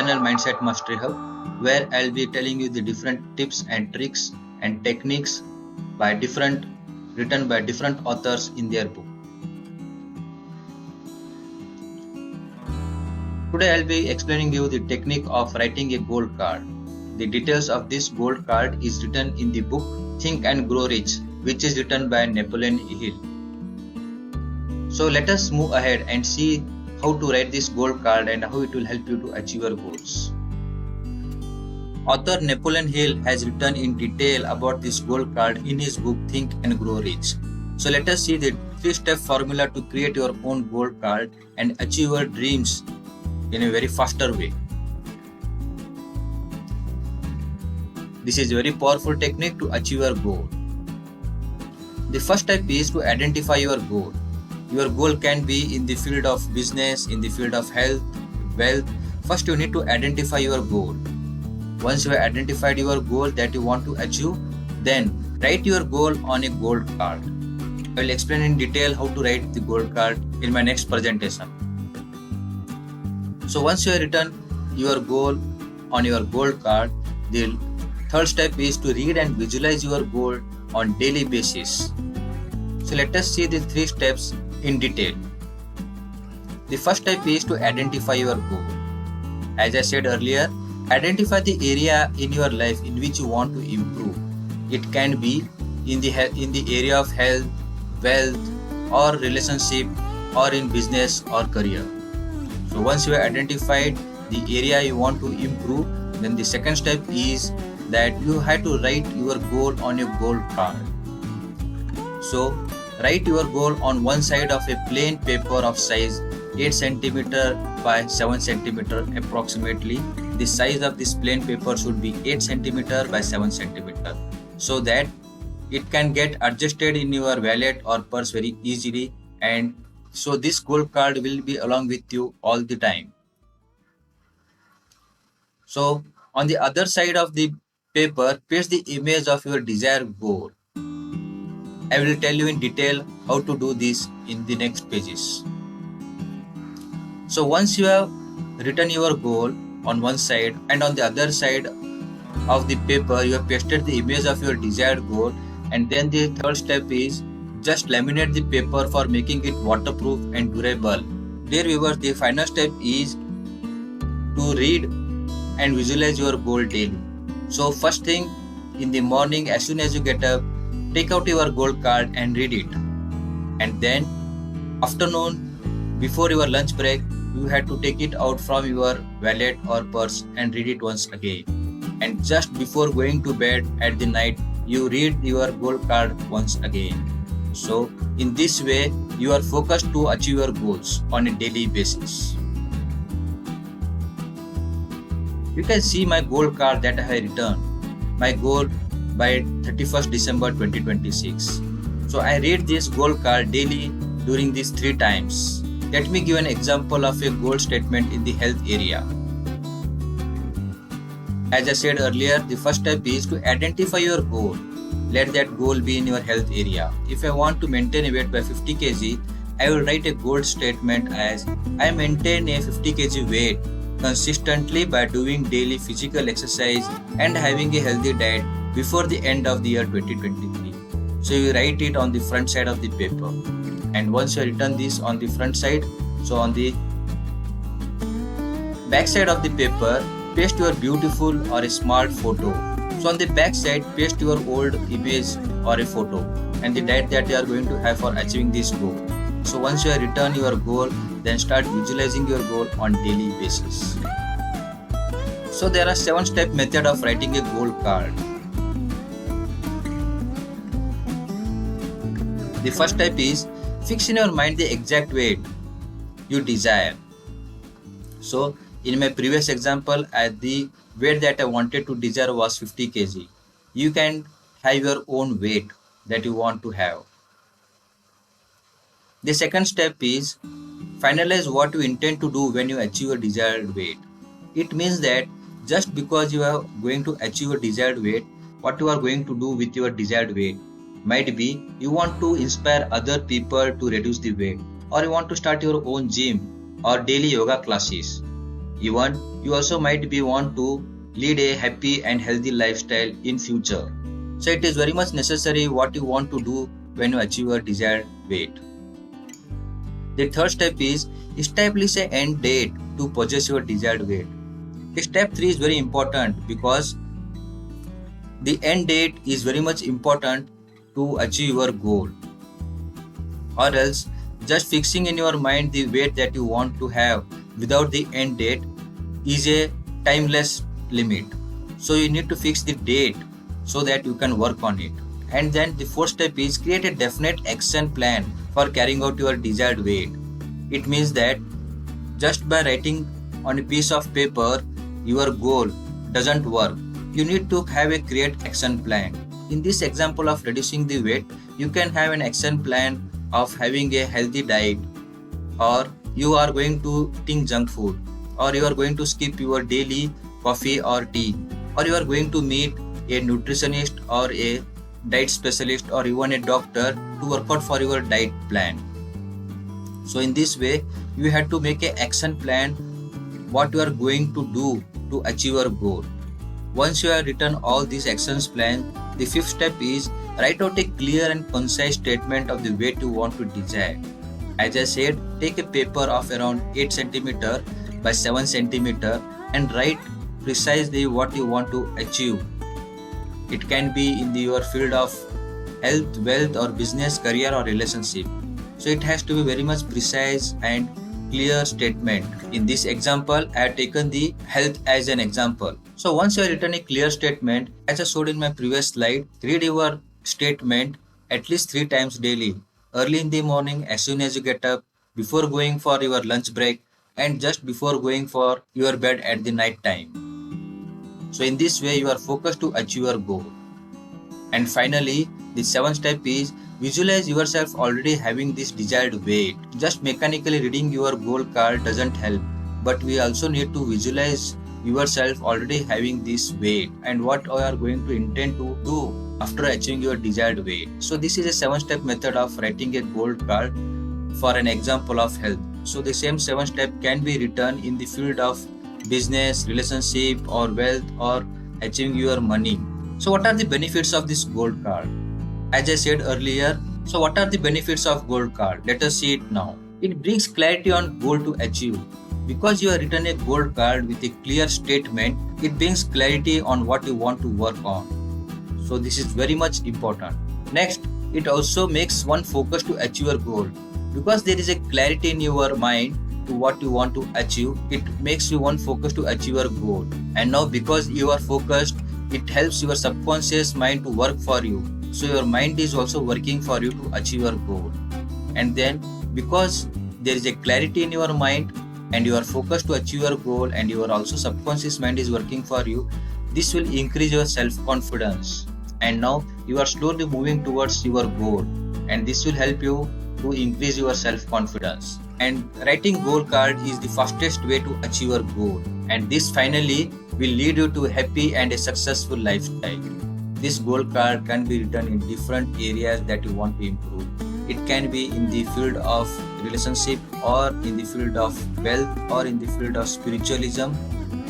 Internal Mindset Mastery Hub, where I'll be telling you the different tips and tricks and techniques written by different authors in their book. Today I'll be explaining you the technique of writing a goal card. The details of this goal card is written in the book Think and Grow Rich, which is written by Napoleon Hill. So let us move ahead and see how to write this goal card and how it will help you to achieve your goals. Author Napoleon Hill has written in detail about this goal card in his book Think and Grow Rich. So let us see the 3-step formula to create your own goal card and achieve your dreams in a very faster way. This is a very powerful technique to achieve your goal. The first step is to identify your goal. Your goal can be in the field of business, in the field of health, wealth. First you need to identify your goal. Once you have identified your goal that you want to achieve, then write your goal on a goal card. I will explain in detail how to write the goal card in my next presentation. So once you have written your goal on your goal card, the third step is to read and visualize your goal on daily basis. So let us see the 3 steps in detail. The first step is to identify your goal. As I said earlier, identify the area in your life in which you want to improve. It can be in the area of health, wealth, or relationship, or in business or career. So once you have identified the area you want to improve, then the second step is that you have to write your goal on your goal card. So write your goal on one side of a plain paper of size 8 cm by 7 cm approximately. The size of this plain paper should be 8 cm by 7 cm so that it can get adjusted in your wallet or purse very easily, and so this goal card will be along with you all the time. So on the other side of the paper, paste the image of your desired goal. I will tell you in detail how to do this in the next pages. So once you have written your goal on one side and on the other side of the paper you have pasted the image of your desired goal, and then the third step is just laminate the paper for making it waterproof and durable. Dear viewers, the final step is to read and visualize your goal daily. So first thing in the morning, as soon as you get up, take out your goal card and read it. And then afternoon, before your lunch break, you have to take it out from your wallet or purse and read it once again. And just before going to bed at the night, you read your goal card once again. So in this way, you are focused to achieve your goals on a daily basis. You can see my goal card that I have written. My goal by 31st December 2026. So I read this goal card daily during these 3 times. Let me give an example of a goal statement in the health area. As I said earlier, the first step is to identify your goal. Let that goal be in your health area. If I want to maintain a weight by 50 kg, I will write a goal statement as I maintain a 50 kg weight consistently by doing daily physical exercise and having a healthy diet before the end of the year 2023. So you write it on the front side of the paper. And once you have written this on the front side, so on the back side of the paper, paste your beautiful or a smart photo. So on the back side, paste your old image or a photo and the diet that you are going to have for achieving this goal. So once you have written your goal, then start visualizing your goal on daily basis. So there are 7-step method of writing a goal card. The first step is fix in your mind the exact weight you desire. So in my previous example, the weight that I wanted to desire was 50 kg. You can have your own weight that you want to have. The second step is finalize what you intend to do when you achieve your desired weight. It means that just because you are going to achieve your desired weight, what you are going to do with your desired weight might be you want to inspire other people to reduce the weight, or you want to start your own gym or daily yoga classes. Even you also might be want to lead a happy and healthy lifestyle in future. So it is very much necessary what you want to do when you achieve your desired weight. The third step is establish an end date to possess your desired weight. Step 3 is very important because the end date is very much important to achieve your goal. Or else, just fixing in your mind the weight that you want to have without the end date is a timeless limit. So you need to fix the date so that you can work on it. And then the fourth step is create a definite action plan for carrying out your desired weight. It means that just by writing on a piece of paper your goal doesn't work. You need to have a create action plan. In this example of reducing the weight, you can have an action plan of having a healthy diet, or you are going to eating junk food, or you are going to skip your daily coffee or tea, or you are going to meet a nutritionist or a diet specialist or even a doctor to work out for your diet plan. So in this way, you have to make an action plan what you are going to do to achieve your goal. Once you have written all these actions plan, the fifth step is write out a clear and concise statement of the weight you want to desire. As I said, take a paper of around 8 cm by 7 cm and write precisely what you want to achieve. It can be in your field of health, wealth, or business, career, or relationship. So it has to be very much precise and clear statement. In this example, I have taken the health as an example. So once you have written a clear statement, as I showed in my previous slide, read your statement at least 3 times daily. Early in the morning, as soon as you get up, before going for your lunch break, and just before going for your bed at the night time. So in this way, you are focused to achieve your goal. And finally, the seventh step is visualize yourself already having this desired weight. Just mechanically reading your goal card doesn't help, but we also need to visualize yourself already having this weight and what you are going to intend to do after achieving your desired weight. So this is a 7-step method of writing a goal card for an example of health. So the same 7 step can be written in the field of business, relationship, or wealth, or achieving your money. So what are the benefits of this goal card? As I said earlier, so what are the benefits of goal card? Let us see it now. It brings clarity on goal to achieve. Because you have written a goal card with a clear statement, it brings clarity on what you want to work on. So this is very much important. Next, it also makes one focus to achieve your goal. Because there is a clarity in your mind to what you want to achieve, it makes you one focus to achieve your goal. And now because you are focused, it helps your subconscious mind to work for you. So your mind is also working for you to achieve your goal. And then because there is a clarity in your mind and you are focused to achieve your goal and your also subconscious mind is working for you, this will increase your self-confidence. And now you are slowly moving towards your goal, and this will help you to increase your self-confidence. And writing goal card is the fastest way to achieve your goal. And this finally will lead you to a happy and a successful lifestyle. This goal card can be written in different areas that you want to improve. It can be in the field of relationship, or in the field of wealth, or in the field of spiritualism,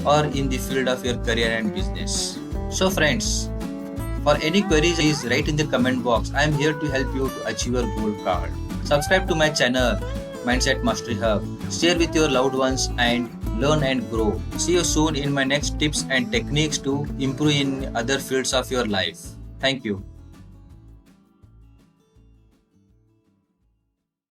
or in the field of your career and business. So friends, for any queries, please write in the comment box. I am here to help you to achieve your goal card. Subscribe to my channel, Mindset Mastery Hub. Share with your loved ones and learn and grow. See you soon in my next tips and techniques to improve in other fields of your life. Thank you.